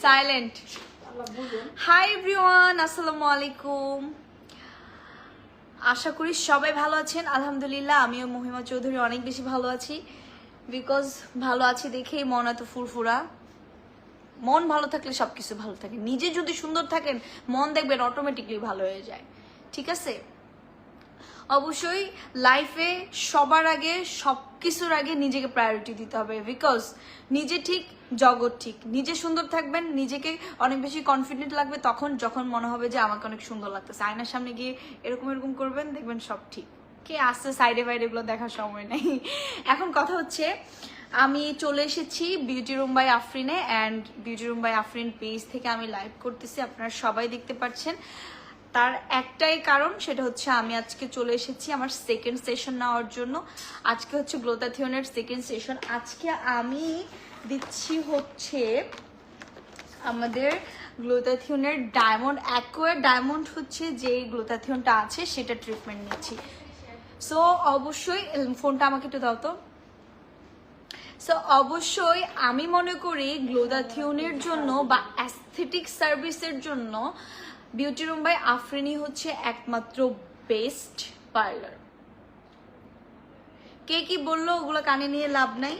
Silent. Hi everyone, আসসালামু আলাইকুম। আশা করি সবাই ভালো আছেন। আলহামদুলিল্লাহ আমিও মহিমা চৌধুরী অনেক বেশি ভালো আছি। বিকজ ভালো আছি দেখেই মন এত ফুরফুরা। মন ভালো থাকলে সবকিছু ভালো থাকে। নিজে যদি সুন্দর থাকেন মন দেখবেন অটোমেটিকলি ভালো হয়ে যায়। ঠিক আছে, অবশ্যই লাইফে সবার আগে সবকিছুর আগে নিজেকে প্রায়োরিটি দিতে হবে। বিকজ নিজে ঠিক জগৎ ঠিক। নিজে সুন্দর থাকবেন, নিজেকে অনেক বেশি কনফিডেন্ট লাগবে তখন যখন মনে হবে যে আমাকে অনেক সুন্দর লাগতেছে। আয়নার সামনে গিয়ে এরকম এরকম করবেন, দেখবেন সব ঠিক। কে আসছে সাইডে বাইরে এগুলো দেখার সময় নেই। এখন কথা হচ্ছে আমি চলে এসেছি বিউটি রুম বাই আফরিনে। And beauty room by Afrin page থেকে আমি লাইভ করতেছি, আপনারা সবাই দেখতে পাচ্ছেন। তার একটাই কারণ, সেটা হচ্ছে আমি আজকে চলে এসেছি আমার সেকেন্ড সেশন নেওয়ার জন্য। আজকে হচ্ছে গ্লোথাথিয়নের সেকেন্ড সেশন। আজকে আমি দিচ্ছি হচ্ছে আমাদের গ্লোথাথিয়নের ডায়মন্ড অ্যাকোয়ার ডায়মন্ড হচ্ছে যে গ্লোথাথিয়নটা আছে সেটা ট্রিটমেন্ট নিচ্ছি। সো অবশ্যই ফোনটা আমাকে একটু দাও তো। সো অবশ্যই আমি মনে করি গ্লোথাথিয়নের জন্য বা অ্যাস্থেটিক সার্ভিসের জন্য বিউটি রুম বাই আফরিনই হচ্ছে একমাত্র বেস্ট পার্লার। কে কি বললো ওগুলো কানে নিয়ে লাভ নাই।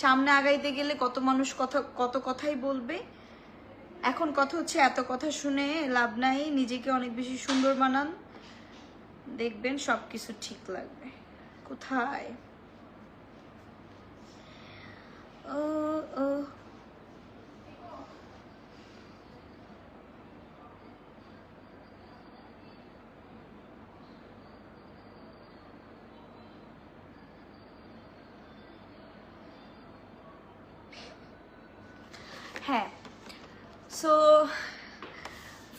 সামনে আগাইতে গেলে কত মানুষ কত কথাই বলবে। এখন কথা হচ্ছে এত কথা শুনে লাভ নাই, নিজেকে অনেক বেশি সুন্দর বানান, দেখবেন সবকিছু ঠিক লাগবে। কোথায় ও ও হ্যাঁ, সো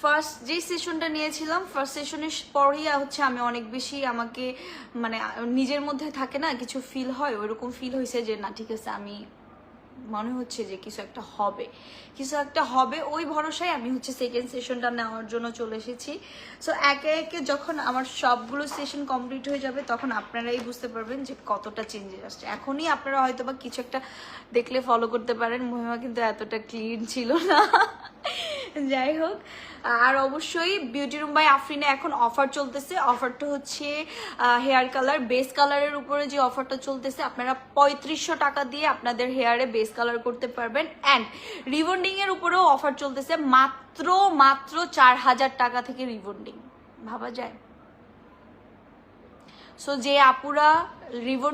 ফার্স্ট যে সেশনটা নিয়েছিলাম, ফার্স্ট সেশনের পরই হচ্ছে আমি অনেক বেশি আমাকে মানে নিজের মধ্যে থাকে না কিছু ফিল হয়, ওইরকম ফিল হয়েছে যে না ঠিক আছে, আমি মনে হচ্ছে যে কিছু একটা হবে ওই ভরসায় আমি হচ্ছে সেকেন্ড সেশনটা নেওয়ার জন্য চলে এসেছি। সো একে একে যখন আমার সবগুলো সেশন কমপ্লিট হয়ে যাবে তখন আপনারাই বুঝতে পারবেন যে কতটা চেঞ্জেস আসছে। এখনই আপনারা হয়তো বা কিছু একটা দেখলে ফলো করতে পারেন, মহিমা কিন্তু এতটা ক্লিন ছিল না। যাই হোক, আর অবশ্যই বিউটি রুম বাই আফরিনে এখন অফার চলতেছে। অফারটা হচ্ছে হেয়ার কালার বেস কালারের উপরে যে অফারটা চলতেছে, আপনারা 3500 টাকা দিয়ে আপনাদের হেয়ারে বেস কালার করতে পারবেন। অ্যান্ড রিবন্ডিং এর উপরেও অফার চলতেছে, মাত্র 4000 টাকা থেকে রিবন্ডিং। ভাবা যায়? সো যে আপুরা রিবন